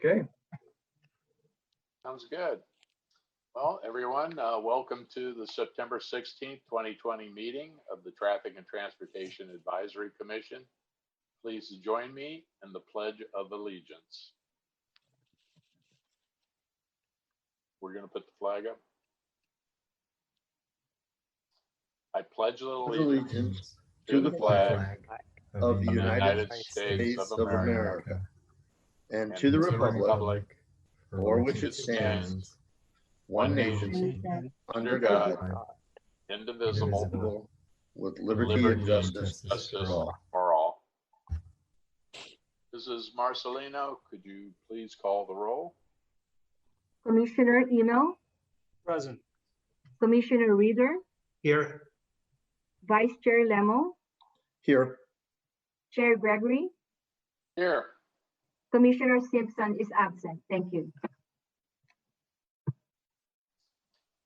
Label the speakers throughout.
Speaker 1: Okay.
Speaker 2: Sounds good. Well, everyone, welcome to the September 16th, 2020 meeting of the Traffic and Transportation Advisory Commission. Please join me in the Pledge of Allegiance. We're going to put the flag up. I pledge allegiance to the flag
Speaker 1: Of the
Speaker 2: United States of America
Speaker 1: and to the republic for which it stands, one nation, under God,
Speaker 2: indivisible,
Speaker 1: with liberty and justice
Speaker 2: for all. This is Marcelino. Could you please call the roll?
Speaker 3: Commissioner Eno,
Speaker 4: Present.
Speaker 3: Commissioner Reader,
Speaker 4: Here.
Speaker 3: Vice Chair Lemo,
Speaker 1: here.
Speaker 3: Chair Gregory,
Speaker 2: Here.
Speaker 3: Commissioner Simpson is absent. Thank you.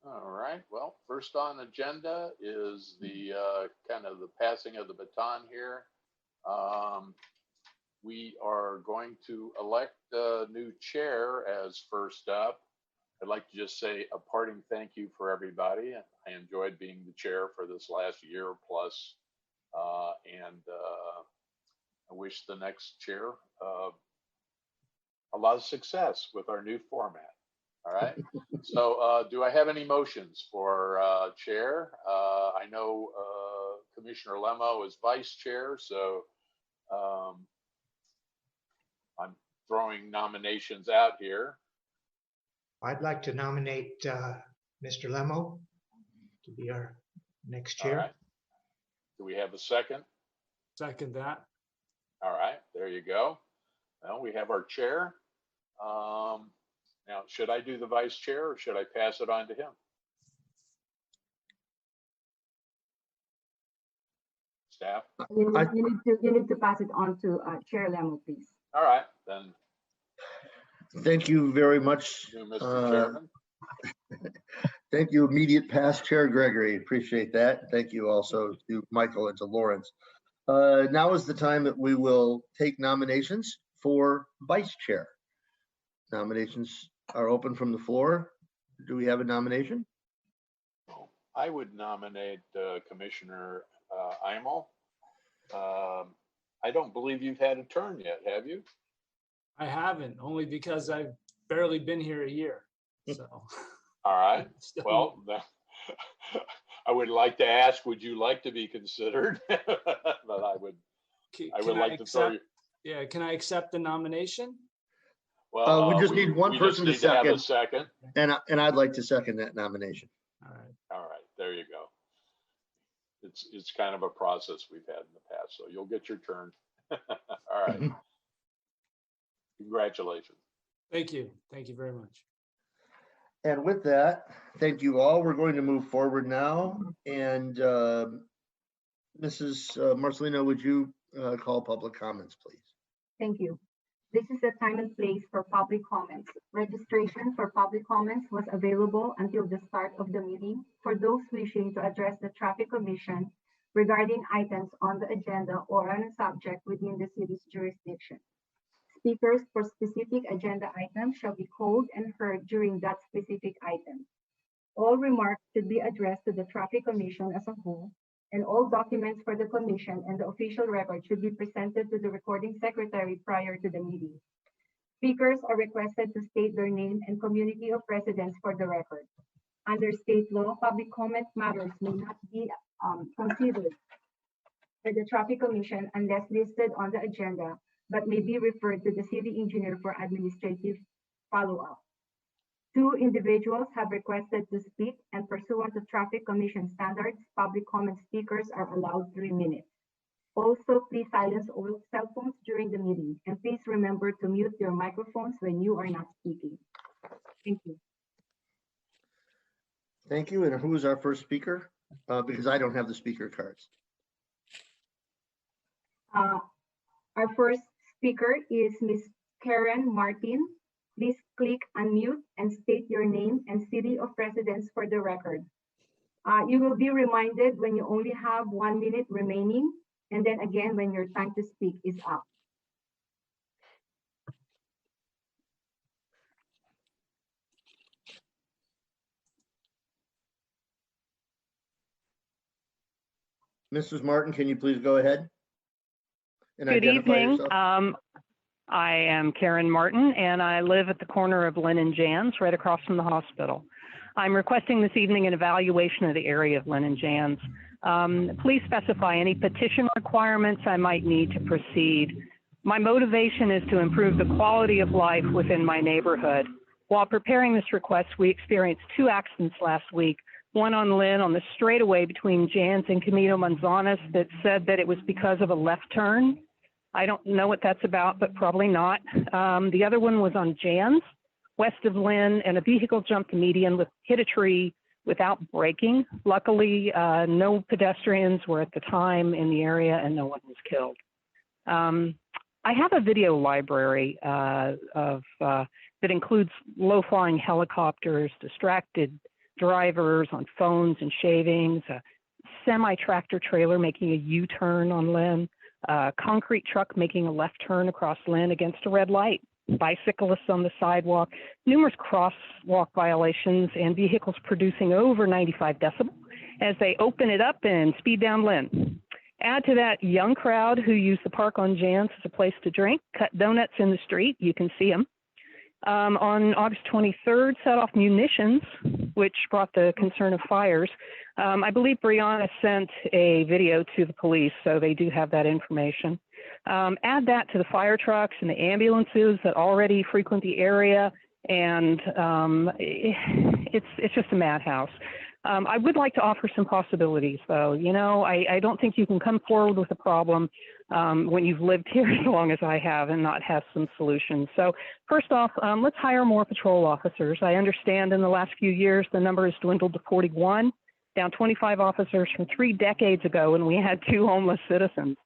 Speaker 2: All right. Well, first on agenda is the kind of the passing of the baton here. We are going to elect a new chair as first up. I'd like to just say a parting thank you for everybody. I enjoyed being the chair for this last year plus, and I wish the next chair a lot of success with our new format. All right. So do I have any motions for chair? I know Commissioner Lemo is vice chair, so I'm throwing nominations out here.
Speaker 4: I'd like to nominate Mr. Lemo to be our next chair.
Speaker 2: All right. Do we have a second?
Speaker 5: Second that.
Speaker 2: All right, there you go. Well, we have our chair. Now, should I do the vice chair or should I pass it on to him? Staff?
Speaker 3: You need to pass it on to Chair Lemo, please.
Speaker 2: All right, then.
Speaker 1: Thank you very much.
Speaker 2: You, Mr. Chairman.
Speaker 1: Thank you, immediate past Chair Gregory. Appreciate that. Thank you also to Michael and to Lawrence. Now is the time that we will take nominations for vice chair. Nominations are open from the floor. Do we have a nomination?
Speaker 2: I would nominate Commissioner Imel. I don't believe you've had a turn yet, have you?
Speaker 5: I haven't, only because I've barely been here a year. So.
Speaker 2: All right. Well, I would like to ask, would you like to be considered? But I would like to throw you.
Speaker 5: Yeah, can I accept the nomination?
Speaker 2: Well,
Speaker 1: we just need one person to
Speaker 2: have a second.
Speaker 1: And I'd like to second that nomination.
Speaker 5: All right.
Speaker 2: All right, there you go. It's kind of a process we've had in the past, so you'll get your turn. All right. Congratulations.
Speaker 5: Thank you. Thank you very much.
Speaker 1: And with that, thank you all. We're going to move forward now. And Mrs. Marcelino, would you call public comments, please?
Speaker 3: Thank you. This is the time and place for public comments. Registration for public comments was available until the start of the meeting for those wishing to address the Traffic Commission regarding items on the agenda or on a subject within the city's jurisdiction. Speakers for specific agenda items shall be called and heard during that specific item. All remarks should be addressed to the Traffic Commission as a whole, and all documents for the Commission and the official record should be presented to the recording secretary prior to the meeting. Speakers are requested to state their name and community of residence for the record. Under state law, public comment matters may not be considered by the Traffic Commission unless listed on the agenda, but may be referred to the city engineer for administrative follow-up. Two individuals have requested to speak, and pursuant to Traffic Commission standards, public comment speakers are allowed 3 minutes. Also, please silence all cell phones during the meeting, and please remember to mute your microphones when you are not speaking. Thank you.
Speaker 1: Thank you. And who is our first speaker? Because I don't have the speaker cards.
Speaker 3: Our first speaker is Ms. Karen Martin. Please click unmute and state your name and city of residence for the record. You will be reminded when you only have 1 minute remaining, and then again when your time to speak is up.
Speaker 1: Mrs. Martin, can you please go ahead? And
Speaker 6: Good
Speaker 1: identify
Speaker 6: evening.
Speaker 1: yourself?
Speaker 6: I am Karen Martin, and I live at the corner of Lynn and Jan's, right across from the hospital. I'm requesting this evening an evaluation of the area of Lynn and Jan's. Please specify any petition requirements I might need to proceed. My motivation is to improve the quality of life within my neighborhood. While preparing this request, we experienced 2 accidents last week. One on Lynn on the straightaway between Jan's and Camino Manzanas that said that it was because of a left turn. I don't know what that's about, but probably not. The other one was on Jan's, west of Lynn, and a vehicle jumped the median, hit a tree without braking. Luckily, no pedestrians were at the time in the area and no one was killed. I have a video library that includes low-flying helicopters, distracted drivers on phones and shavings, a semi-tractor trailer making a U-turn on Lynn, a concrete truck making a left turn across Lynn against a red light, bicyclists on the sidewalk, numerous crosswalk violations, and vehicles producing over 95 decibels as they open it up and speed down Lynn. Add to that young crowd who use the park on Jan's as a place to drink, cut donuts in the street, you can see them. On August 23rd, set off munitions, which brought the concern of fires. I believe Brianna sent a video to the police, so they do have that information. Add that to the fire trucks and the ambulances that already frequent the area, and it's just a madhouse. I would like to offer some possibilities, though. You know, I don't think you can come forward with a problem when you've lived here as long as I have and not have some solutions. So first off, let's hire more patrol officers. I understand in the last few years, the number has dwindled to 41, down 25 officers from 3 decades ago when we had 2 homeless citizens.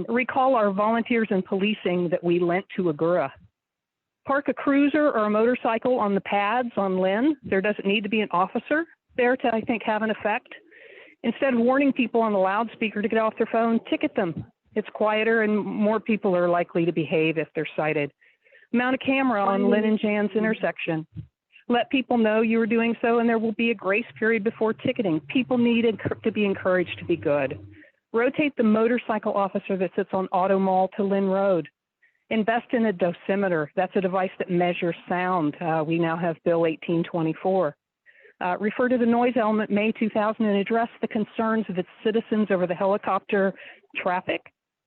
Speaker 6: Recall our volunteers in policing that we lent to Agura. Park a cruiser or a motorcycle on the pads on Lynn. There doesn't need to be an officer there to, I think, have an effect. Instead of warning people on the loudspeaker to get off their phone, ticket them. It's quieter and more people are likely to behave if they're cited. Mount a camera on Lynn and Jan's intersection. Let people know you are doing so, and there will be a grace period before ticketing. People need to be encouraged to be good. Rotate the motorcycle officer that sits on Auto Mall to Lynn Road. Invest in a dosimeter. That's a device that measures sound. We now have Bill 1824. Refer to the noise element May 2000 and address the concerns of its citizens over the helicopter traffic,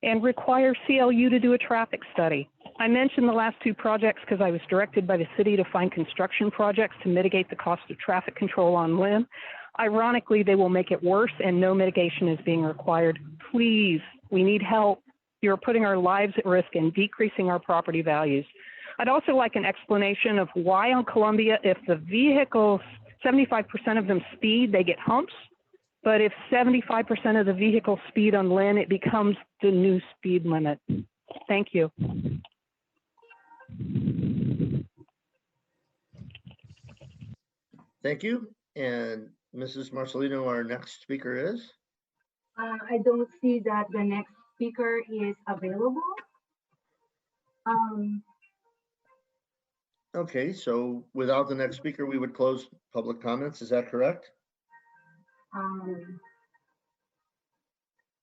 Speaker 6: and require CLU to do a traffic study. I mentioned the last 2 projects because I was directed by the city to find construction projects to mitigate the cost of traffic control on Lynn. Ironically, they will make it worse and no mitigation is being required. Please, we need help. You're putting our lives at risk and decreasing our property values. I'd also like an explanation of why on Columbia, if the vehicles, 75% of them speed, they get humps. But if 75% of the vehicles speed on Lynn, it becomes the new speed limit. Thank you.
Speaker 1: Thank you. And Mrs. Marcelino, our next speaker is?
Speaker 3: I don't see that the next speaker is available.
Speaker 1: Okay, so without the next speaker, we would close public comments. Is that correct?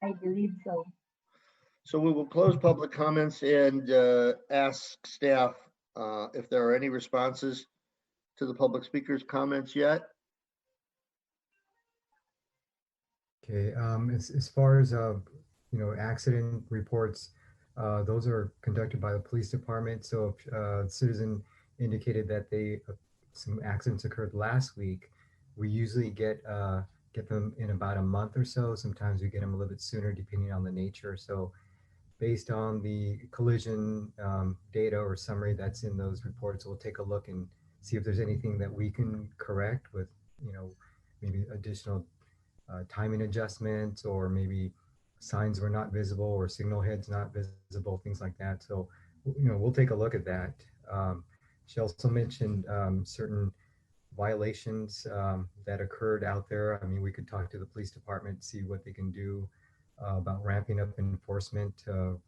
Speaker 3: I believe so.
Speaker 1: So we will close public comments and ask staff if there are any responses to the public speaker's comments yet.
Speaker 7: Okay, as far as accident reports, those are conducted by the police department. So if a citizen indicated that some accidents occurred last week, we usually get them in about a month or so. Sometimes we get them a little bit sooner depending on the nature. So based on the collision data or summary that's in those reports, we'll take a look and see if there's anything that we can correct with, maybe additional timing adjustments, or maybe signs were not visible or signal heads not visible, things like that. So, we'll take a look at that. She also mentioned certain violations that occurred out there. I mean, we could talk to the police department, see what they can do about ramping up enforcement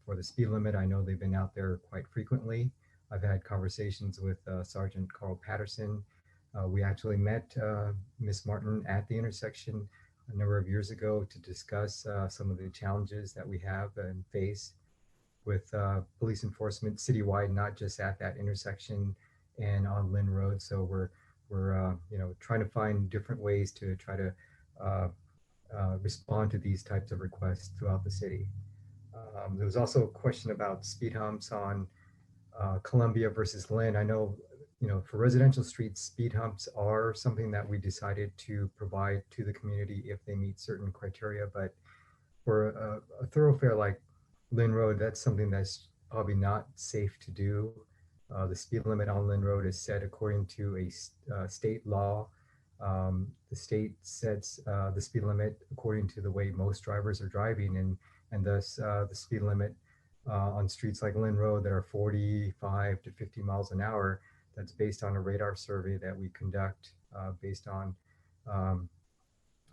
Speaker 7: for the speed limit. I know they've been out there quite frequently. I've had conversations with Sergeant Carl Patterson. We actually met Miss Martin at the intersection a number of years ago to discuss some of the challenges that we have and face with police enforcement citywide, not just at that intersection and on Lynn Road. So we're trying to find different ways to try to respond to these types of requests throughout the city. There was also a question about speed humps on Columbia versus Lynn. I know, for residential streets, speed humps are something that we decided to provide to the community if they meet certain criteria. But for a thoroughfare like Lynn Road, that's something that's probably not safe to do. The speed limit on Lynn Road is set according to a state law. The state sets the speed limit according to the way most drivers are driving, and thus the speed limit on streets like Lynn Road that are 45 to 50 miles an hour, that's based on a radar survey that we conduct based on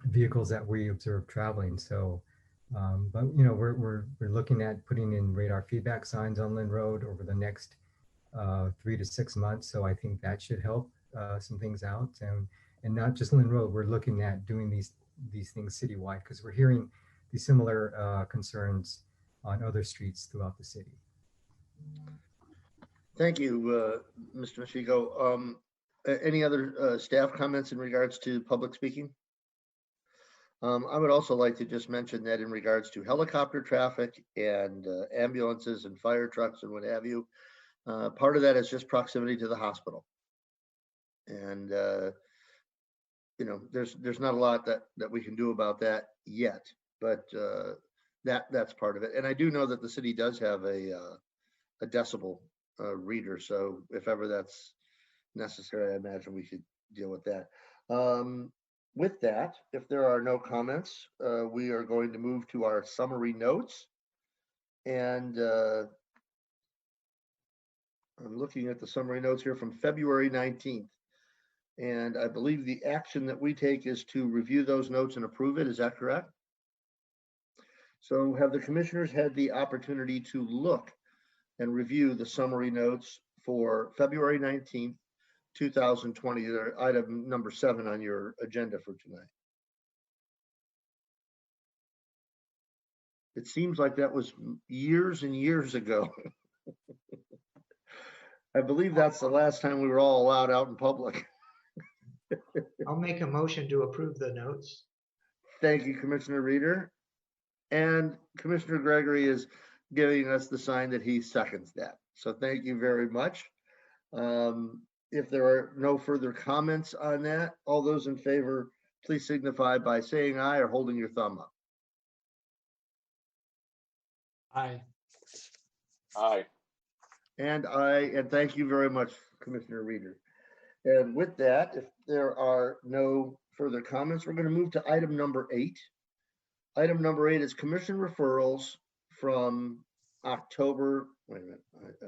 Speaker 7: vehicles that we observe traveling. So, but we're looking at putting in radar feedback signs on Lynn Road over the next 3 to 6 months. So I think that should help some things out, and not just Lynn Road. We're looking at doing these things citywide because we're hearing these similar concerns on other streets throughout the city.
Speaker 1: Thank you, Mr. Mashiko. Any other staff comments in regards to public speaking? I would also like to just mention that in regards to helicopter traffic and ambulances and fire trucks and what have you, part of that is just proximity to the hospital. And, there's not a lot that we can do about that yet, but that's part of it. And I do know that the city does have a decibel reader. So if ever that's necessary, I imagine we should deal with that. With that, if there are no comments, we are going to move to our summary notes. And I'm looking at the summary notes here from February 19th. And I believe the action that we take is to review those notes and approve it. Is that correct? So have the commissioners had the opportunity to look and review the summary notes for February 19th, 2020, item number 7 on your agenda for tonight? It seems like that was years and years ago. I believe that's the last time we were all allowed out in public.
Speaker 4: I'll make a motion to approve the notes.
Speaker 1: Thank you, Commissioner Reeder. And Commissioner Gregory is giving us the sign that he seconds that. So thank you very much. If there are no further comments on that, all those in favor, please signify by saying aye or holding your thumb up.
Speaker 5: Aye.
Speaker 2: Aye.
Speaker 1: And aye, and thank you very much, Commissioner Reeder. And with that, if there are no further comments, we're going to move to item number 8. Item number 8 is commission referrals from October, wait a minute,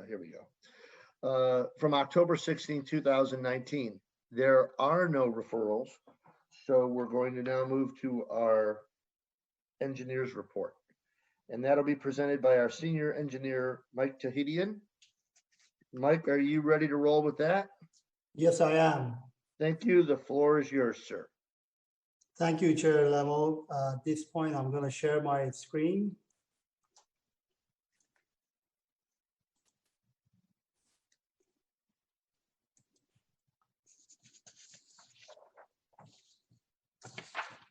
Speaker 1: here we go. From October 16, 2019. There are no referrals, so we're going to now move to our engineer's report. And that'll be presented by our senior engineer, Mike Tahidian. Mike, are you ready to roll with that?
Speaker 8: Yes, I am.
Speaker 1: Thank you. The floor is yours, sir.
Speaker 8: Thank you, Chair Lemo. At this point, I'm going to share my screen.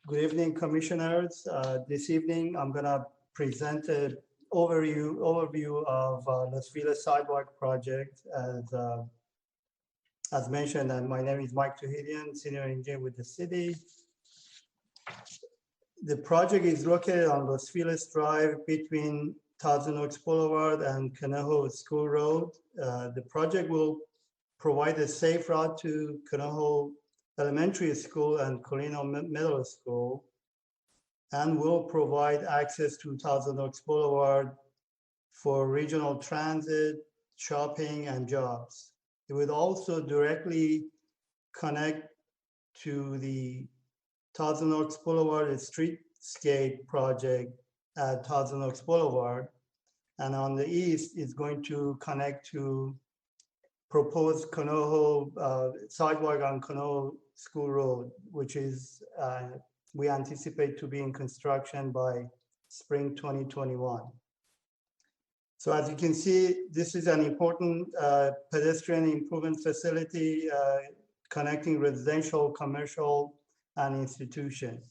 Speaker 8: Good evening, commissioners. This evening, I'm going to present an overview of Los Feliz Sidewalk project. As mentioned, my name is Mike Tahidian, senior engineer with the city. The project is located on Los Feliz Drive between Thousand Oaks Boulevard and Conejo School Road. The project will provide a safe route to Conejo Elementary School and Colino Middle School, and will provide access to Thousand Oaks Boulevard for regional transit, shopping, and jobs. It would also directly connect to the Thousand Oaks Boulevard streetscape project at Thousand Oaks Boulevard. And on the east, is going to connect to proposed Conejo sidewalk on Conejo School Road, which is we anticipate to be in construction by spring 2021. So as you can see, this is an important pedestrian improvement facility connecting residential, commercial, and institutions.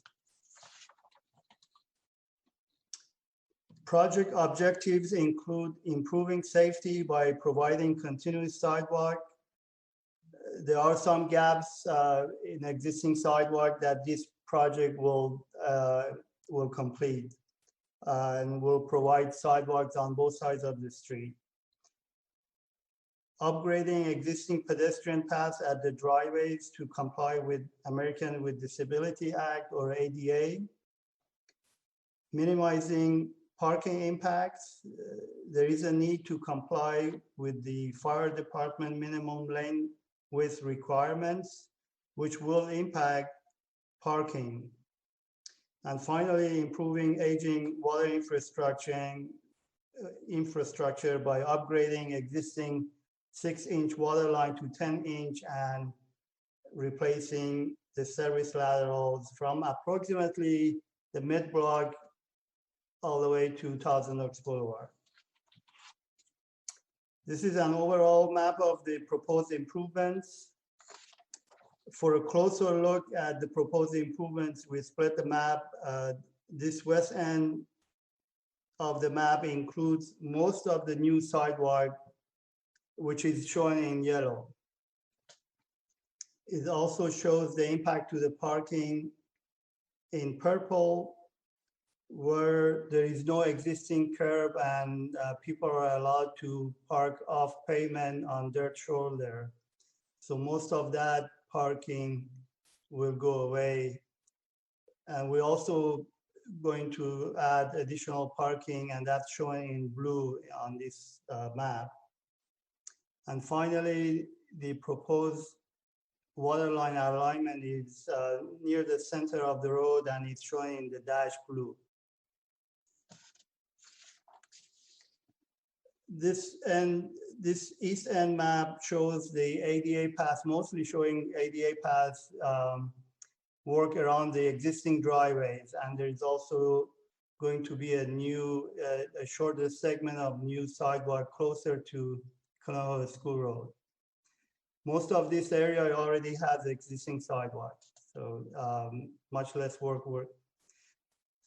Speaker 8: Project objectives include improving safety by providing continuous sidewalk. There are some gaps in existing sidewalk that this project will complete and will provide sidewalks on both sides of the street. Upgrading existing pedestrian paths at the driveways to comply with American with Disability Act or ADA. Minimizing parking impacts. There is a need to comply with the fire department minimum lane width requirements, which will impact parking. And finally, improving aging water infrastructure by upgrading existing 6-inch water line to 10-inch and replacing the service laterals from approximately the mid-block all the way to Thousand Oaks Boulevard. This is an overall map of the proposed improvements. For a closer look at the proposed improvements, we split the map. This west end of the map includes most of the new sidewalk, which is shown in yellow. It also shows the impact to the parking in purple, where there is no existing curb and people are allowed to park off pavement on dirt shoulder. So most of that parking will go away. And we're also going to add additional parking, and that's shown in blue on this map. And finally, the proposed waterline alignment is near the center of the road, and it's shown in the dash blue. This east end map shows the ADA paths, mostly showing ADA paths work around the existing driveways, and there's also going to be a new, a shorter segment of new sidewalk closer to Conoco School Road. Most of this area already has existing sidewalks, so much less work.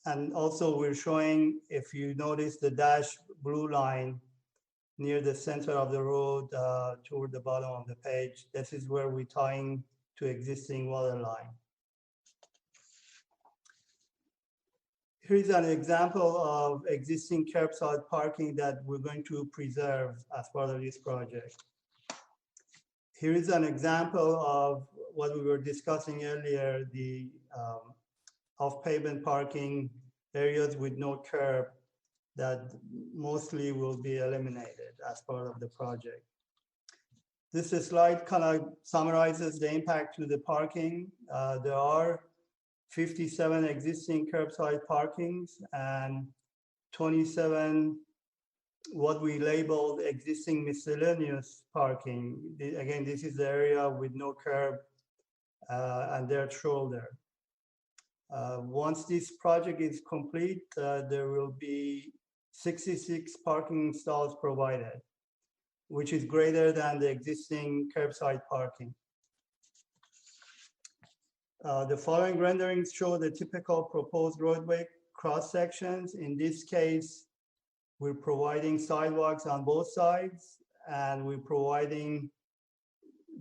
Speaker 8: And also we're showing, if you notice the dash blue line near the center of the road toward the bottom of the page, this is where we're tying to existing water line. Here's an example of existing curbside parking that we're going to preserve as part of this project. Here is an example of what we were discussing earlier, the off-pavement parking areas with no curb that mostly will be eliminated as part of the project. This slide kind of summarizes the impact to the parking. There are 57 existing curbside parkings and 27 what we labeled existing miscellaneous parking. Again, this is the area with no curb and dirt shoulder. Once this project is complete, there will be 66 parking stalls provided, which is greater than the existing curbside parking. The following renderings show the typical proposed roadway cross sections. In this case, we're providing sidewalks on both sides, and we're providing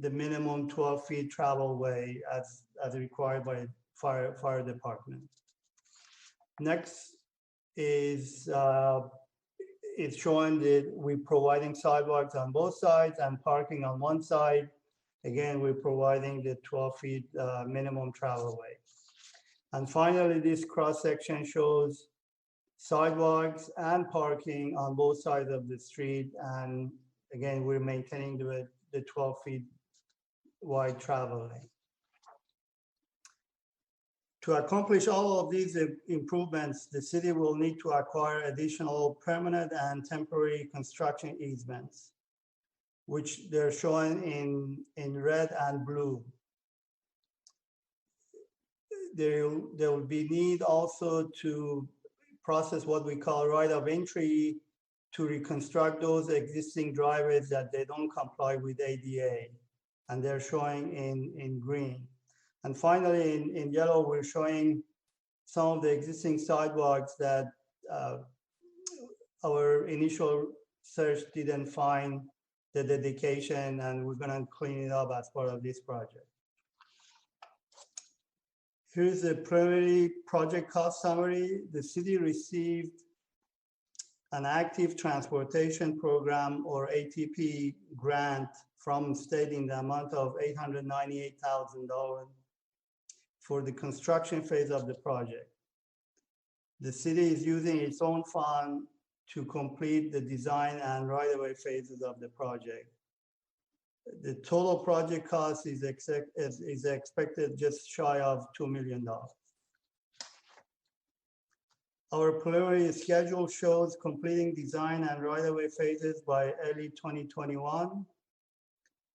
Speaker 8: the minimum 12 feet travel way as required by fire department. Next is it's showing that we're providing sidewalks on both sides and parking on one side. Again, we're providing the 12 feet minimum travel way. And finally, this cross section shows sidewalks and parking on both sides of the street. And again, we're maintaining the 12 feet wide travel lane. To accomplish all of these improvements, the city will need to acquire additional permanent and temporary construction easements, which they're shown in red and blue. there will be need also to process what we call right of entry to reconstruct those existing driveways that they don't comply with ADA, and they're showing in green. And finally, in yellow, we're showing some of the existing sidewalks that our initial search didn't find the dedication, and we're gonna clean it up as part of this project. Here's the preliminary project cost summary. The city received an active transportation program, or ATP, grant from state in the amount of $898,000 for the construction phase of the project. The city is using its own fund to complete the design and right-of-way phases of the project. The total project cost is expected just shy of $2 million. Our preliminary schedule shows completing design and right-of-way phases by early 2021.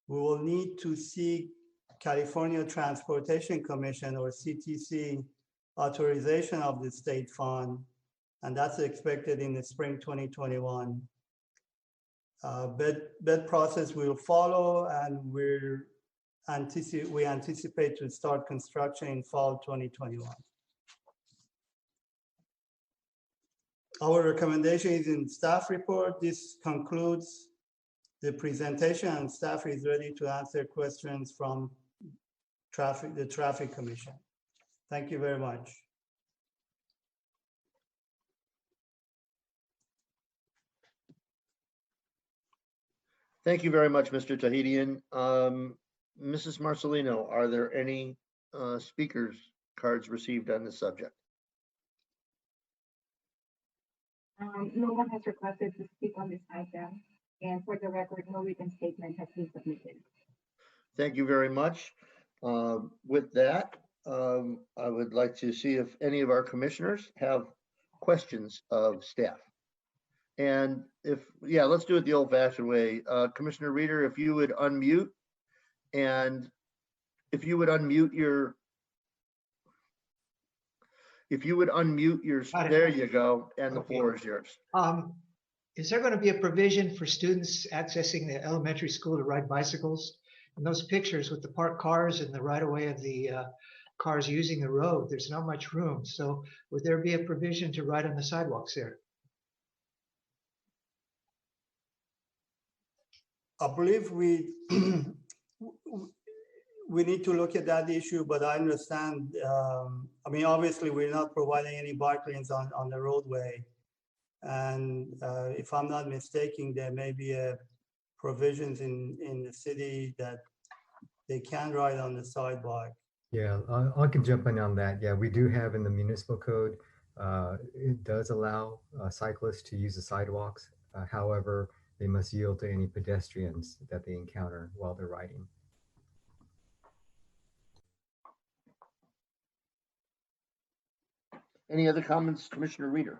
Speaker 8: We will need to seek California Transportation Commission, or CTC, authorization of the state fund, and that's expected in the spring 2021. Bid process will follow, and we anticipate to start construction in fall 2021. Our recommendation is in staff report. This concludes the presentation, and staff is ready to answer questions from the Traffic Commission. Thank you very much.
Speaker 1: Thank you very much, Mr. Tahitian. Mrs. Marcelino, are there any speakers cards received on this subject?
Speaker 3: No one has requested to speak on this item, and for the record, no written statement has been submitted.
Speaker 1: Thank you very much. With that, I would like to see if any of our commissioners have questions of staff. And yeah, let's do it the old-fashioned way. Commissioner Reeder, if you would unmute, and if you would unmute your, there you go, and the floor is yours.
Speaker 4: Is there going to be a provision for students accessing the elementary school to ride bicycles? And those pictures with the parked cars and the right-of-way of the cars using the road, there's not much room. So would there be a provision to ride on the sidewalks there?
Speaker 8: I believe we need to look at that issue, but I understand. I mean, obviously, we're not providing any bike lanes on the roadway, and if I'm not mistaken, there may be provisions in the city that they can ride on the sidewalk.
Speaker 7: Yeah, I can jump in on that. Yeah, we do have in the municipal code, it does allow cyclists to use the sidewalks. However, they must yield to any pedestrians that they encounter while they're riding.
Speaker 1: Any other comments, Commissioner Reeder?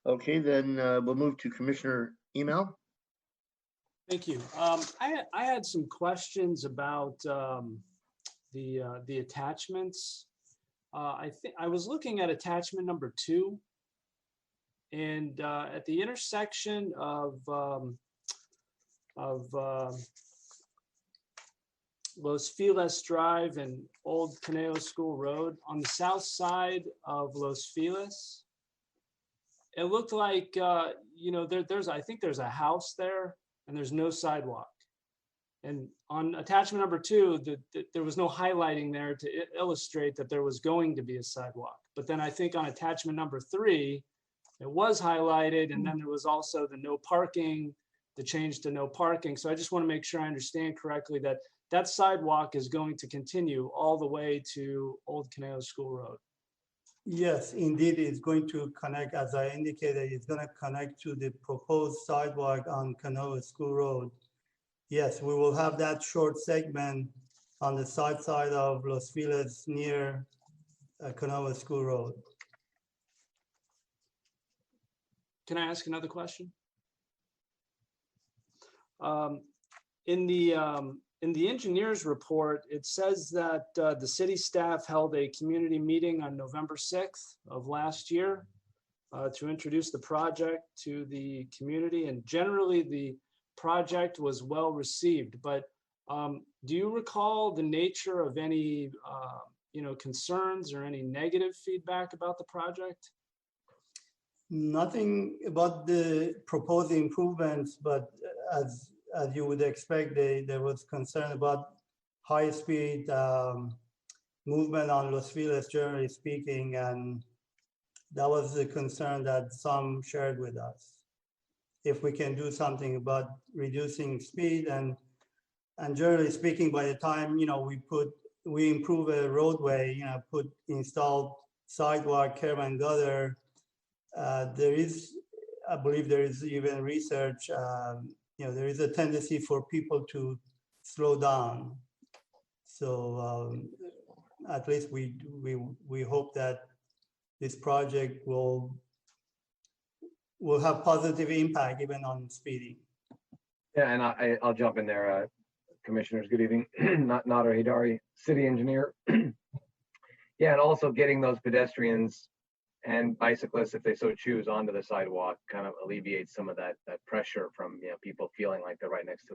Speaker 1: Okay, then we'll move to Commissioner Email.
Speaker 5: Thank you. I had some questions about the attachments. I think I was looking at attachment number 2, and at the intersection of Los Feliz Drive and Old Conejo School Road on the south side of Los Feliz, it looked like you know, I think there's a house there, and there's no sidewalk. And on attachment number 2, there was no highlighting there to illustrate that there was going to be a sidewalk. But then I think on attachment number 3, it was highlighted, and then there was also the no parking, the change to no parking. So I just want to make sure I understand correctly that that sidewalk is going to continue all the way to Old Conejo School Road.
Speaker 8: Yes, indeed, it's going to connect, as I indicated, it's going to connect to the proposed sidewalk on Conejo School Road. Yes, we will have that short segment on the south side of Los Feliz near Conejo School Road.
Speaker 5: Can I ask another question? In the in the engineer's report, it says that the city staff held a community meeting on November 6th of last year to introduce the project to the community, and generally the project was well received. But do you recall the nature of any concerns or any negative feedback about the project?
Speaker 8: Nothing about the proposed improvements, but as you would expect, there was concern about high-speed movement on Los Feliz, generally speaking, and that was the concern that some shared with us. If we can do something about reducing speed, and generally speaking, by the time we improve a roadway, install sidewalk, curb and gutter, there is, I believe there is even research, there is a tendency for people to slow down. So at least we hope that this project will have positive impact even on speeding.
Speaker 9: Yeah, and I'll jump in there, commissioners. Good evening. Nader Hidari, city engineer. Yeah, and also getting those pedestrians and bicyclists, if they so choose, onto the sidewalk kind of alleviates some of that pressure from people feeling like they're right next to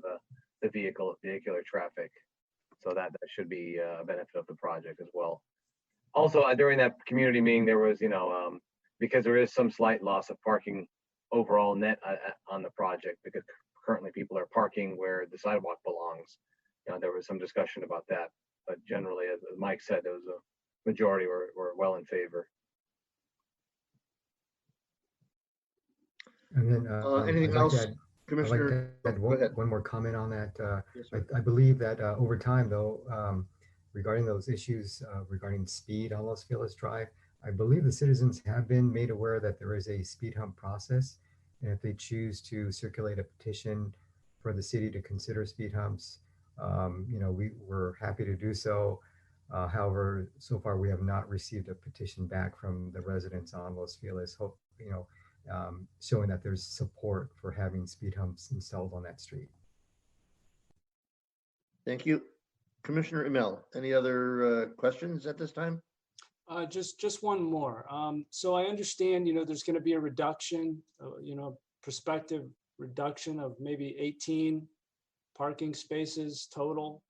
Speaker 9: the vehicular traffic. So that should be a benefit of the project as well. Also, during that community meeting, there was because there is some slight loss of parking overall net on the project, because currently people are parking where the sidewalk belongs. There was some discussion about that, but generally, as Mike said, there was a majority were well in favor.
Speaker 7: And then
Speaker 1: anything
Speaker 7: I'd like
Speaker 1: else,
Speaker 7: to add,
Speaker 1: Commissioner?
Speaker 7: I'd like to
Speaker 1: Go ahead.
Speaker 7: add one more comment on that.
Speaker 1: Yes, sir.
Speaker 7: I believe that over time, though, regarding those issues regarding speed on Los Feliz Drive, I believe the citizens have been made aware that there is a speed hump process. And if they choose to circulate a petition for the city to consider speed humps, we're happy to do so. However, so far we have not received a petition back from the residents on Los Feliz, showing that there's support for having speed humps installed on that street.
Speaker 1: Thank you. Commissioner Emil, any other questions at this time?
Speaker 5: Just one more. So I understand, there's going to be a reduction, prospective reduction of maybe 18 parking spaces total.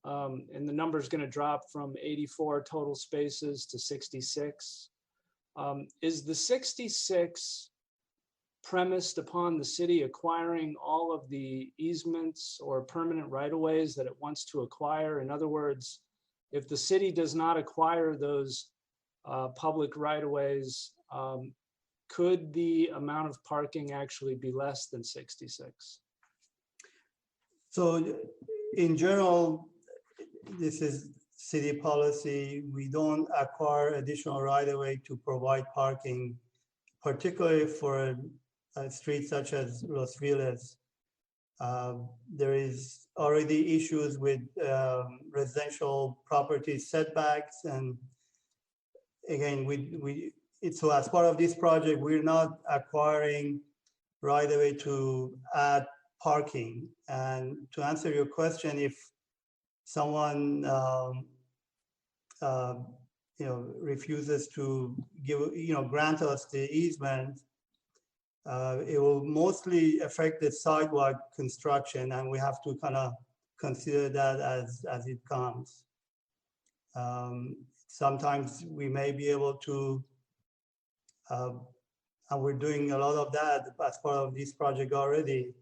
Speaker 5: And the number is going to drop from 84 total spaces to 66. Is the 66 premised upon the city acquiring all of the easements or permanent right-of-ways that it wants to acquire? In other words, if the city does not acquire those public right-of-ways, could the amount of parking actually be less than 66?
Speaker 8: So in general, this is city policy. We don't acquire additional right-of-way to provide parking, particularly for a street such as Los Feliz. There is already issues with residential property setbacks, and again, so as part of this project, we're not acquiring right-of-way to add parking. And to answer your question, if someone refuses to grant us the easement, it will mostly affect the sidewalk construction, and we have to kind of consider that as it comes. Sometimes we may be able to, and we're doing a lot of that as part of this project already.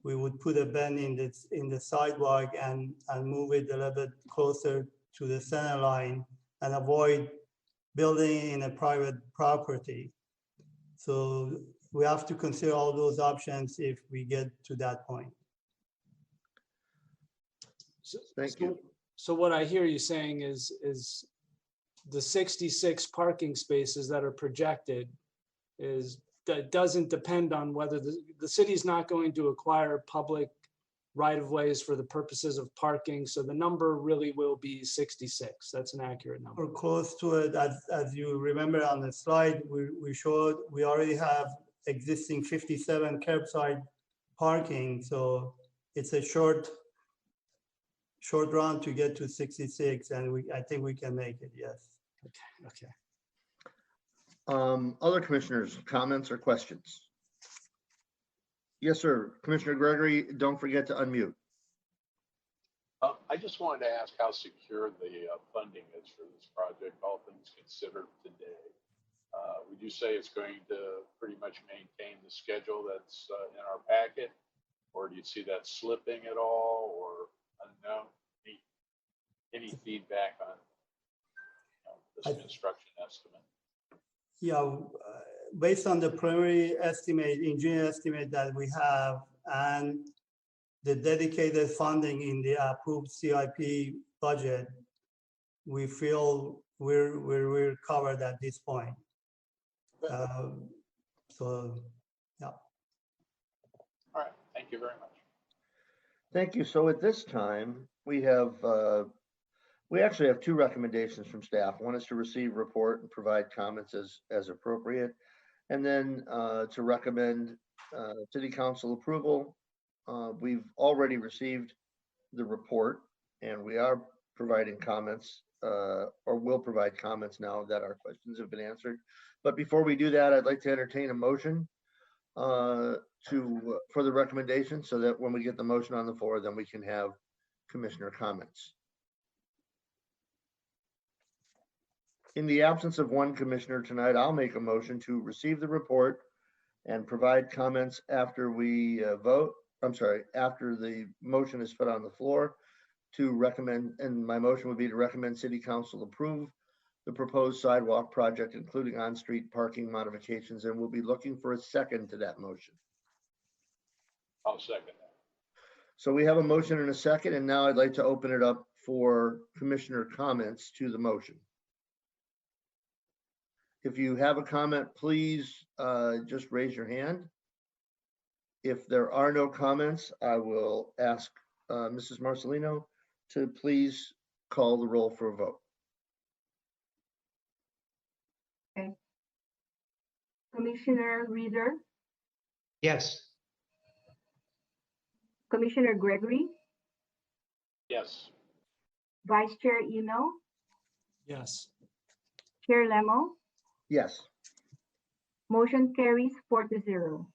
Speaker 8: We would put a bend in the sidewalk and move it a little bit closer to the center line and avoid building in a private property. So we have to consider all those options if we get to that point.
Speaker 1: Thank you.
Speaker 5: So what I hear you saying is the 66 parking spaces that are projected that doesn't depend on whether the city's not going to acquire public right-of-ways for the purposes of parking. So the number really will be 66. That's an accurate number.
Speaker 8: Or close to it. As you remember on the slide, we showed we already have existing 57 curbside parking. So it's a short short run to get to 66, and I think we can make it, yes.
Speaker 5: Okay.
Speaker 1: Other commissioners, comments or questions? Yes, sir. Commissioner Gregory, don't forget to unmute.
Speaker 2: I just wanted to ask how secure the funding is for this project, all things considered today. Would you say it's going to pretty much maintain the schedule that's in our packet, or do you see that slipping at all, or unknown? Any feedback on this construction estimate?
Speaker 8: Yeah, based on the preliminary estimate, engineer estimate that we have, and the dedicated funding in the approved CIP budget, we feel we're covered at this point. So, yeah.
Speaker 2: All right, thank you very much.
Speaker 1: Thank you. So at this time, we actually have two recommendations from staff. One is to receive report and provide comments as appropriate, and then to recommend city council approval. We've already received the report, and we are providing comments, or will provide comments now that our questions have been answered. But before we do that, I'd like to entertain a motion for the recommendation, so that when we get the motion on the floor, then we can have commissioner comments. In the absence of one commissioner tonight, I'll make a motion to receive the report and provide comments after we vote. I'm sorry, after the motion is put on the floor, to recommend, and my motion would be to recommend city council approve the proposed sidewalk project, including on-street parking modifications, and we'll be looking for a second to that motion.
Speaker 2: I'll second that.
Speaker 1: So we have a motion and a second, and now I'd like to open it up for commissioner comments to the motion. If you have a comment, please just raise your hand. If there are no comments, I will ask Mrs. Marcelino to please call the roll for a vote.
Speaker 3: Okay. Commissioner Reader,
Speaker 4: Yes.
Speaker 3: Commissioner Gregory,
Speaker 2: Yes.
Speaker 3: Vice Chair Eno,
Speaker 5: Yes.
Speaker 3: Chair Lemo,
Speaker 1: Yes.
Speaker 3: motion carries 4-0.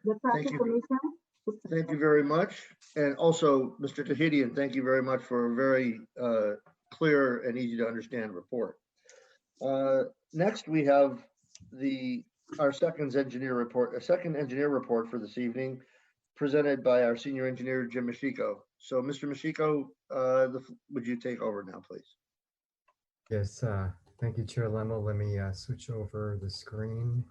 Speaker 3: The
Speaker 1: Thank
Speaker 3: Traffic
Speaker 1: you.
Speaker 3: Commission.
Speaker 1: Thank you very much. And also, Mr. Tahidian, thank you very much for a very clear and easy to understand report. Next, we have our second engineer report for this evening, presented by our senior engineer, Jim Mashiko. So, Mr. Mashiko, would you take over now, please?
Speaker 7: Yes, thank you, Chair Lemo. Let me switch over the screen.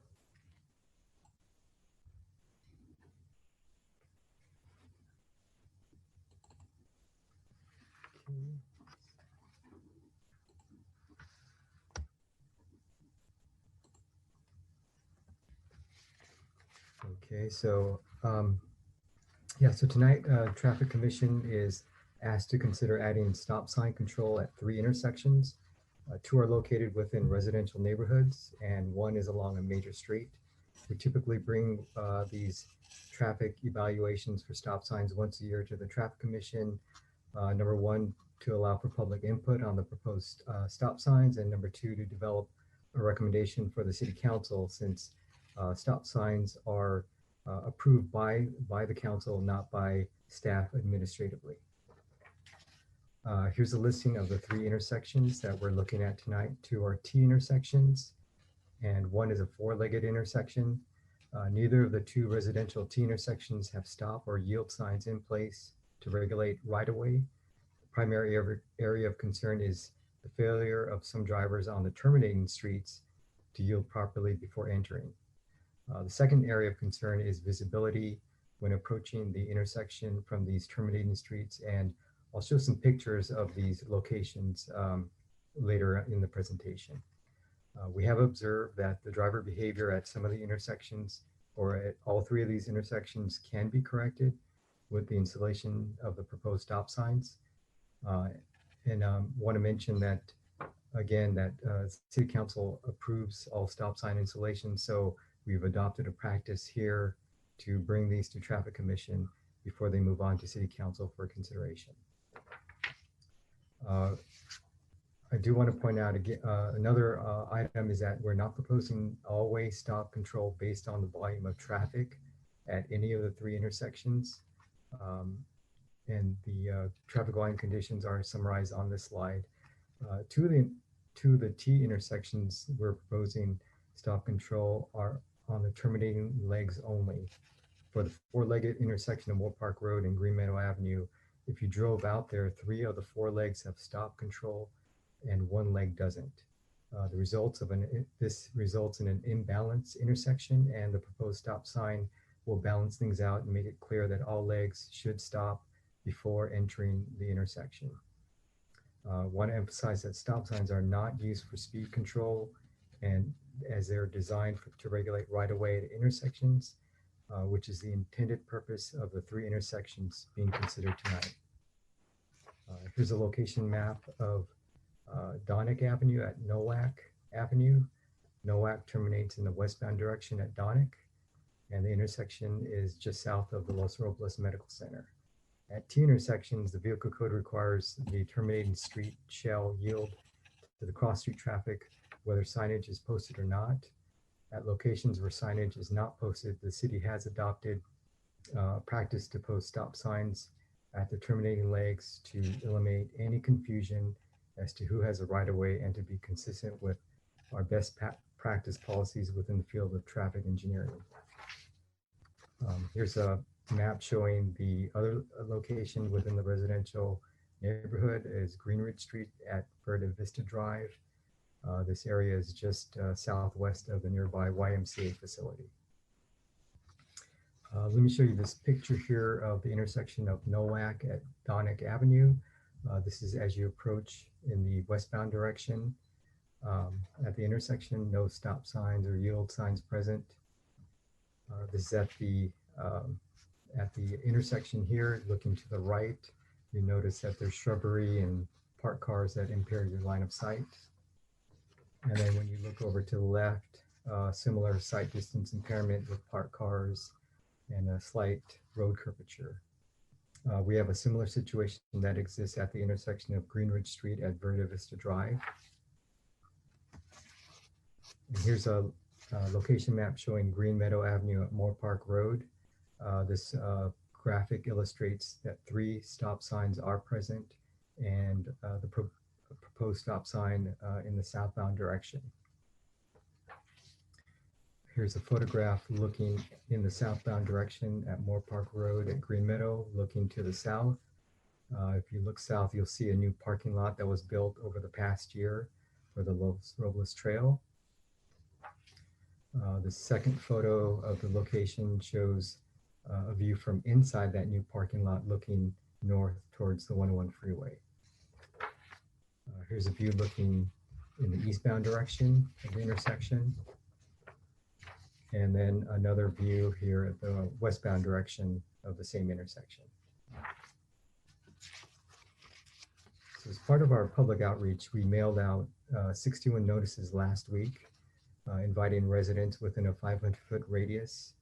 Speaker 7: Okay, so yeah, so tonight, Traffic Commission is asked to consider adding stop sign control at 3 intersections. 2 are located within residential neighborhoods, and 1 is along a major street. We typically bring these traffic evaluations for stop signs once a year to the Traffic Commission. Number 1, to allow for public input on the proposed stop signs, and number 2, to develop a recommendation for the City Council, since stop signs are approved by the council, not by staff administratively. Here's a listing of the 3 intersections that we're looking at tonight. 2 are T intersections, and 1 is a 4-legged intersection. Neither of the 2 residential T intersections have stop or yield signs in place to regulate right-of-way. The primary area of concern is the failure of some drivers on the terminating streets to yield properly before entering. The second area of concern is visibility when approaching the intersection from these terminating streets, and I'll show some pictures of these locations later in the presentation. We have observed that the driver behavior at some of the intersections, or at all 3 of these intersections, can be corrected with the installation of the proposed stop signs. And want to mention that, again, that City Council approves all stop sign installations, so we've adopted a practice here to bring these to Traffic Commission before they move on to City Council for consideration. I do want to point out again, another item is that we're not proposing all-way stop control based on the volume of traffic at any of the 3 intersections. And the traffic volume conditions are summarized on this slide. To the T intersections, we're proposing stop control are on the terminating legs only. For the 4-legged intersection of MOORPARK Road and Greenmeadow Avenue, if you drove out there, 3 of the 4 legs have stop control and 1 leg doesn't. This results in an imbalanced intersection, and the proposed stop sign will balance things out and make it clear that all legs should stop before entering the intersection. Want to emphasize that stop signs are not used for speed control, and as they're designed to regulate right-of-way at intersections, which is the intended purpose of the 3 intersections being considered tonight. Here's a location map of DONNIK Avenue at NOWAK Avenue. NOWAK terminates in the westbound direction at DONNIK, and the intersection is just south of the Los Robles Medical Center. At T intersections, the vehicle code requires the terminating street shall yield to the cross-street traffic, whether signage is posted or not. At locations where signage is not posted, the city has adopted practice to post stop signs at the terminating legs to eliminate any confusion as to who has a right-of-way and to be consistent with our best practice policies within the field of traffic engineering. Here's a map showing the other location within the residential neighborhood is Greenridge Street at VERDE VISTA Drive. This area is just southwest of the nearby YMCA facility. Let me show you this picture here of the intersection of NOWAK at DONNIK Avenue. This is as you approach in the westbound direction. At the intersection, no stop signs or yield signs present. This is at the intersection here, looking to the right. You notice that there's shrubbery and parked cars that impair your line of sight. And then when you look over to the left, similar sight distance impairment with parked cars and a slight road curvature. We have a similar situation that exists at the intersection of Greenridge Street at VERDE VISTA Drive. And here's a location map showing Greenmeadow Avenue at MOORPARK Road. This graphic illustrates that 3 stop signs are present and the proposed stop sign in the southbound direction. Here's a photograph looking in the southbound direction at MOORPARK Road at Greenmeadow, looking to the south. If you look south, you'll see a new parking lot that was built over the past year for the Los Robles Trail. The second photo of the location shows a view from inside that new parking lot looking north towards the 101 freeway. Here's a view looking in the eastbound direction of the intersection. And then another view here at the westbound direction of the same intersection. So as part of our public outreach, we mailed out 61 notices last week, inviting residents within a 500-foot radius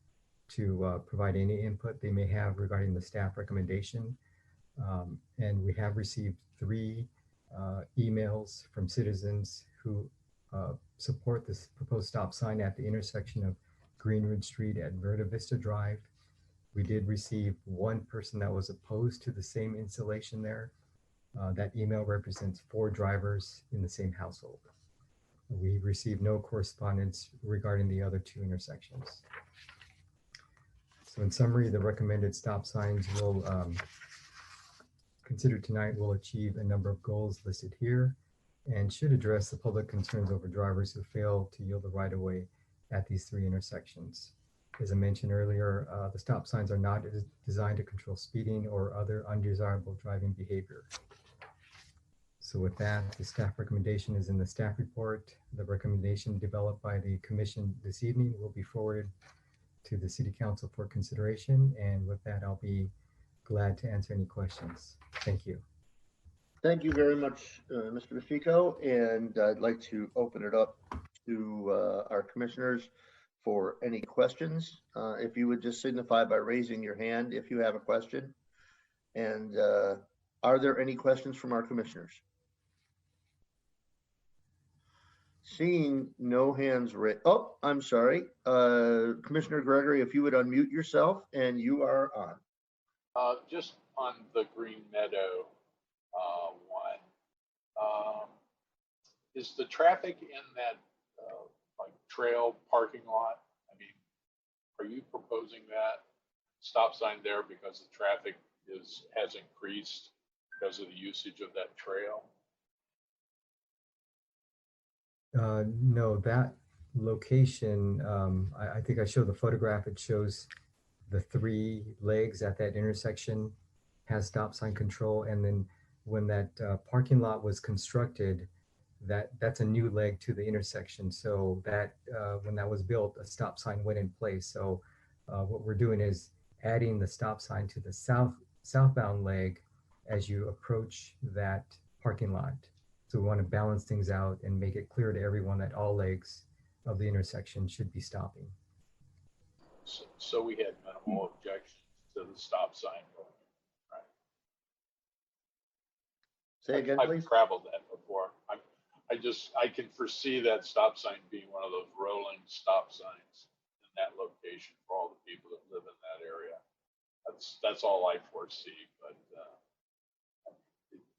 Speaker 7: to provide any input they may have regarding the staff recommendation. And we have received 3 emails from citizens who support this proposed stop sign at the intersection of Greenridge Street at VERDE VISTA Drive. We did receive 1 person that was opposed to the same installation there. That email represents 4 drivers in the same household. We received no correspondence regarding the other 2 intersections. So in summary, the recommended stop signs will considered tonight will achieve a number of goals listed here and should address the public concerns over drivers who fail to yield the right-of-way at these 3 intersections. As I mentioned earlier, the stop signs are not designed to control speeding or other undesirable driving behavior. So with that, the staff recommendation is in the staff report. The recommendation developed by the commission this evening will be forwarded to the City Council for consideration. And with that, I'll be glad to answer any questions. Thank you.
Speaker 1: Thank you very much, Mr. Pacheco. And I'd like to open it up to our commissioners for any questions. If you would just signify by raising your hand if you have a question. And are there any questions from our commissioners? Seeing no hands raised. Oh, I'm sorry. Commissioner Gregory, if you would unmute yourself, and you are on.
Speaker 2: Just on the Green Meadow one, is the traffic in that like trail parking lot? I mean, are you proposing that stop sign there because the traffic has increased because of the usage of that trail?
Speaker 7: No, that location, I think I showed the photograph. It shows the 3 legs at that intersection has stop sign control. And then when that parking lot was constructed, that's a new leg to the intersection. So that when that was built, a stop sign went in place. So what we're doing is adding the stop sign to the southbound leg as you approach that parking lot. So we want to balance things out and make it clear to everyone that all legs of the intersection should be stopping.
Speaker 2: So we had minimal objections to the stop sign going in, right?
Speaker 1: Say again, please.
Speaker 2: I've traveled that before. I can foresee that stop sign being one of those rolling stop signs in that location for all the people that live in that area. That's all I foresee. But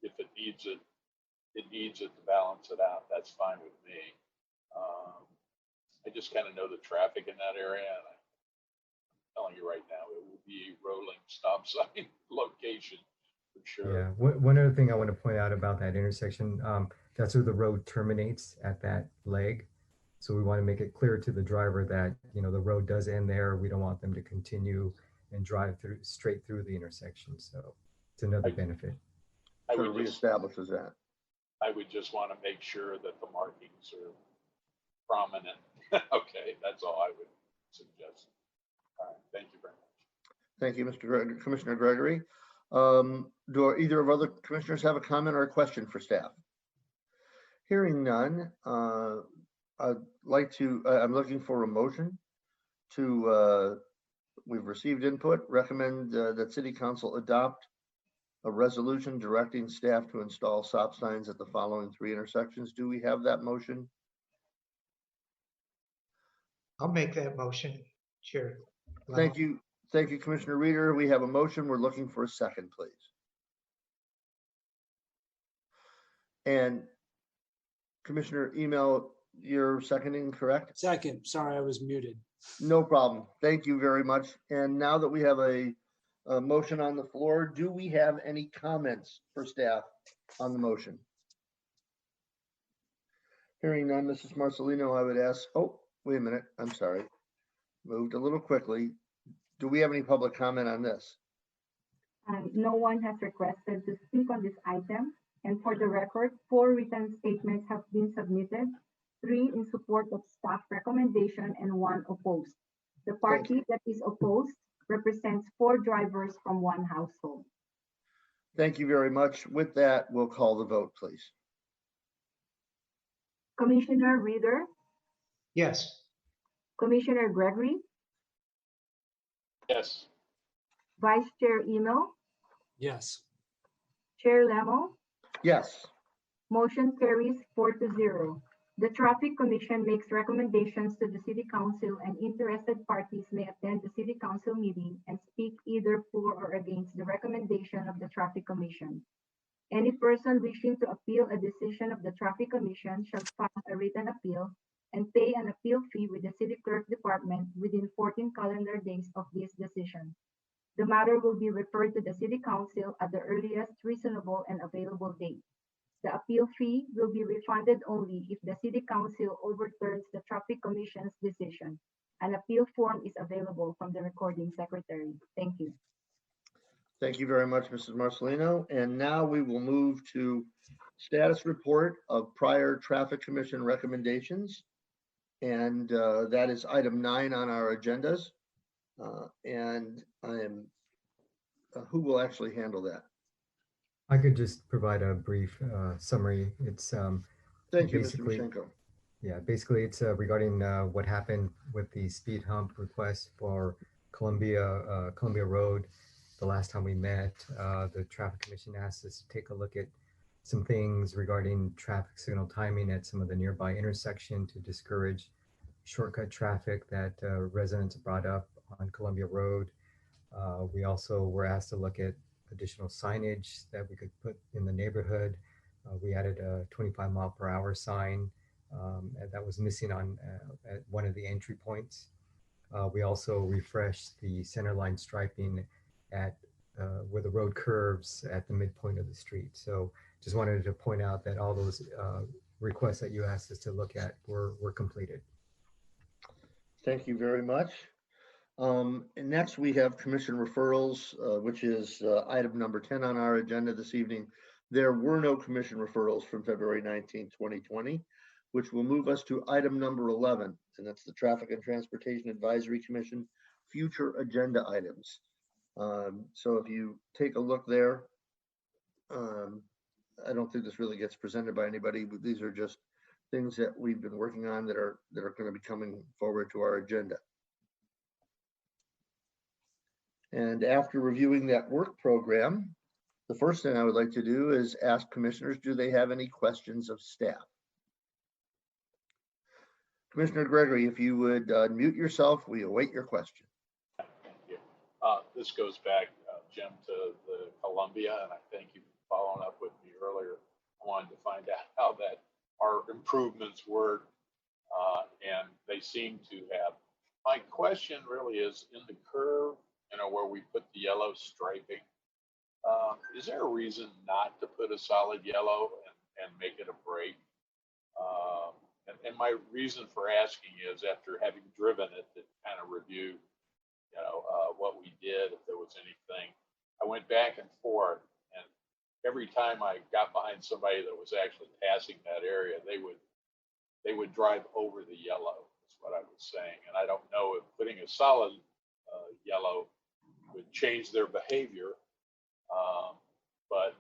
Speaker 2: if it needs it to balance it out. That's fine with me. I just kind of know the traffic in that area, and I'm telling you right now, it will be a rolling stop sign location for sure.
Speaker 7: Yeah, one other thing I want to point out about that intersection, that's where the road terminates at that leg. So we want to make it clear to the driver that, the road does end there. We don't want them to continue and drive straight through the intersection. So it's another benefit.
Speaker 1: So it reestablishes that.
Speaker 2: I would just want to make sure that the markings are prominent. Okay, that's all I would suggest. All right, thank you very much.
Speaker 1: Thank you, Commissioner Gregory. Do either of other commissioners have a comment or a question for staff? Hearing none, I'd like to, I'm looking for a motion to, we've received input, recommend that City Council adopt a resolution directing staff to install stop signs at the following 3 intersections. Do we have that motion?
Speaker 4: I'll make that motion, Chair.
Speaker 1: Thank you. Thank you, Commissioner Reeder. We have a motion. We're looking for a second, please. And Commissioner Email, you're seconding, correct?
Speaker 5: Second, sorry, I was muted.
Speaker 1: No problem. Thank you very much. And now that we have a motion on the floor, do we have any comments for staff on the motion? Hearing none, Mrs. Marcelino, I would ask, oh, wait a minute, I'm sorry. Moved a little quickly. Do we have any public comment on this?
Speaker 3: No one has requested to speak on this item. And for the record, 4 written statements have been submitted, 3 in support of staff recommendation and 1 opposed. The party that is opposed represents 4 drivers from 1 household.
Speaker 1: Thank you very much. With that, we'll call the vote, please.
Speaker 3: Commissioner Reeder,
Speaker 4: Yes.
Speaker 3: Commissioner Gregory,
Speaker 2: Yes.
Speaker 3: Vice Chair Eno,
Speaker 5: Yes.
Speaker 3: Chair Lemo.
Speaker 1: Yes.
Speaker 3: Motion carries 4-0. The Traffic Commission makes recommendations to the City Council, and interested parties may attend the City Council meeting and speak either for or against the recommendation of the Traffic Commission. Any person wishing to appeal a decision of the Traffic Commission shall file a written appeal and pay an appeal fee with the City Clerk Department within 14 calendar days of this decision. The matter will be referred to the City Council at the earliest reasonable and available date. The appeal fee will be refunded only if the City Council overturns the Traffic Commission's decision. An appeal form is available from the recording secretary. Thank you.
Speaker 1: Thank you very much, Mrs. Marcelino. And now we will move to status report of prior Traffic Commission recommendations. And that is item 9 on our agendas. And I am, who will actually handle that?
Speaker 7: I could just provide a brief summary. It's
Speaker 1: Thank you, Mr.
Speaker 7: basically,
Speaker 1: Mashenko.
Speaker 7: yeah, basically it's regarding what happened with the speed hump request for Columbia Road. The last time we met, the Traffic Commission asked us to take a look at some things regarding traffic signal timing at some of the nearby intersection to discourage shortcut traffic that residents brought up on Columbia Road. We also were asked to look at additional signage that we could put in the neighborhood. We added a 25-mile-per-hour sign that was missing on at one of the entry points. We also refreshed the center line striping at where the road curves at the midpoint of the street. So just wanted to point out that all those requests that you asked us to look at were completed.
Speaker 1: Thank you very much. And next we have commission referrals, which is item number 10 on our agenda this evening. There were no commission referrals from February 19, 2020, which will move us to item number 11, and that's the Traffic and Transportation Advisory Commission future agenda items. So if you take a look there, I don't think this really gets presented by anybody, but these are just things that we've been working on that are going to be coming forward to our agenda. And after reviewing that work program, the first thing I would like to do is ask commissioners, do they have any questions of staff? Commissioner Gregory, if you would mute yourself, we await your question.
Speaker 2: Thank you. This goes back, Jim, to the Columbia, and I thank you for following up with me earlier. I wanted to find out how that our improvements were, and they seem to have. My question really is in the curve, where we put the yellow striping. Is there a reason not to put a solid yellow and make it a break? And my reason for asking is after having driven it to kind of review, what we did, if there was anything, I went back and forth, and every time I got behind somebody that was actually passing that area, they would drive over the yellow, is what I was saying. And I don't know if putting a solid yellow would change their behavior, but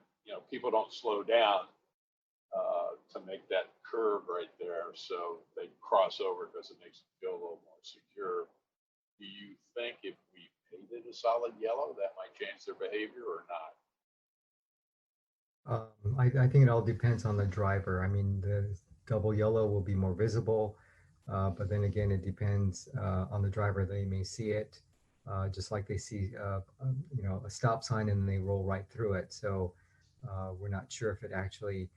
Speaker 2: people don't slow down to make that curve right there, so they cross over because it makes them feel a little more secure. Do you think if we painted a solid yellow that might change their behavior or not?
Speaker 7: I think it all depends on the driver. I mean, the double yellow will be more visible, but then again, it depends on the driver. They may see it just like they see, a stop sign and they roll right through it. So we're not sure if it actually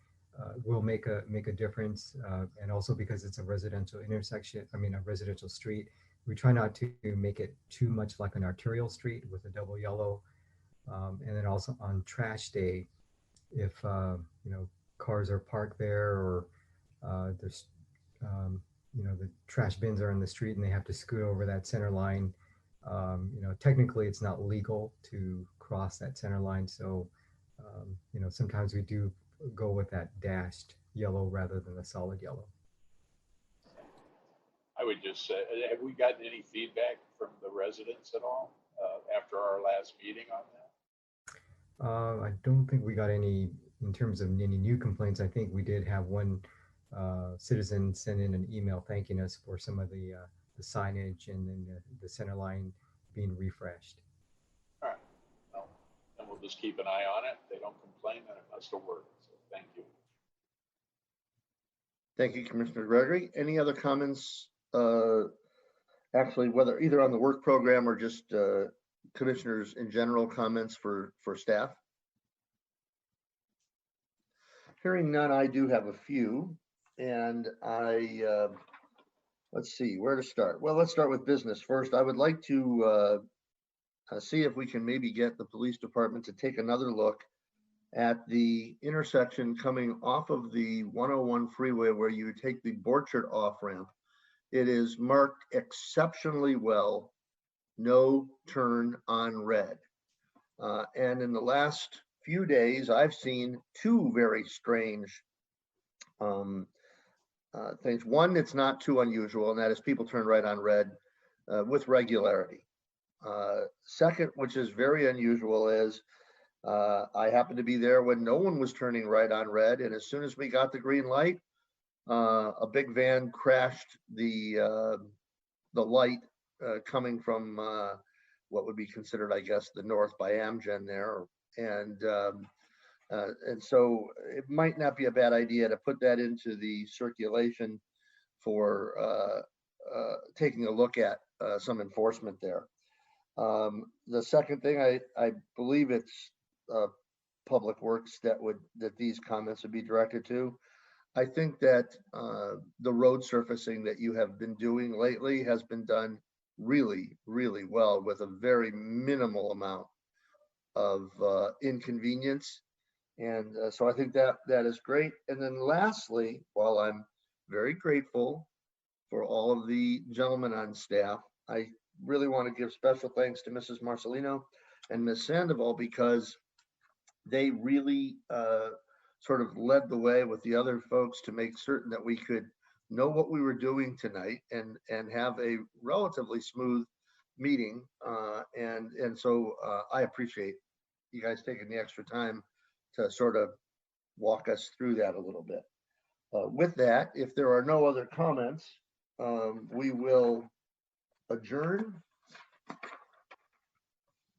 Speaker 7: will make a difference. And also because it's a residential intersection, a residential street, we try not to make it too much like an arterial street with a double yellow. And then also on trash day, if cars are parked there, or there's the trash bins are in the street and they have to scoot over that center line, technically it's not legal to cross that center line. So sometimes we do go with that dashed yellow rather than the solid yellow.
Speaker 2: I would just say, have we gotten any feedback from the residents at all after our last meeting on that?
Speaker 7: I don't think we got any, in terms of any new complaints. I think we did have one citizen send in an email thanking us for some of the signage and then the center line being refreshed.
Speaker 2: All right. Well, then we'll just keep an eye on it. If they don't complain, then it must have worked. So thank you.
Speaker 1: Thank you, Commissioner Gregory. Any other comments? Actually, whether either on the work program or just commissioners in general comments for staff? Hearing none, I do have a few, and let's see where to start. Well, let's start with business first. I would like to see if we can maybe get the police department to take another look at the intersection coming off of the 101 freeway where you take the Borchard off ramp. It is marked exceptionally well, no turn on red. And in the last few days, I've seen two very strange things. One, it's not too unusual, and that is people turn right on red with regularity. Second, which is very unusual, is I happened to be there when no one was turning right on red, and as soon as we got the green light, a big van crashed the light coming from what would be considered, I guess, the north by Amgen there, and And so it might not be a bad idea to put that into the circulation for taking a look at some enforcement there. The second thing, I believe it's Public Works that these comments would be directed to. I think that the road surfacing that you have been doing lately has been done really, really well with a very minimal amount of inconvenience. And so I think that is great. And then lastly, while I'm very grateful for all of the gentlemen on staff, I really want to give special thanks to Mrs. Marcelino and Ms. Sandoval, because they really sort of led the way with the other folks to make certain that we could know what we were doing tonight and have a relatively smooth meeting. And so I appreciate you guys taking the extra time to sort of walk us through that a little bit. With that, if there are no other comments, we will adjourn.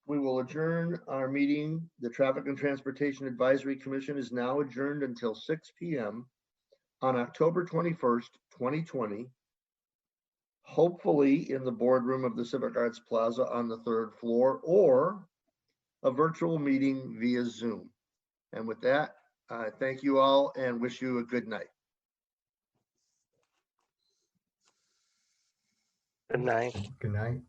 Speaker 1: We will adjourn our meeting. The Traffic and Transportation Advisory Commission is now adjourned until 6 p.m. on October 21st, 2020, hopefully in the boardroom of the Civic Arts Plaza on the 3rd floor, or a virtual meeting via Zoom. And with that, I thank you all and wish you a good night.
Speaker 10: Good night.
Speaker 7: Good night.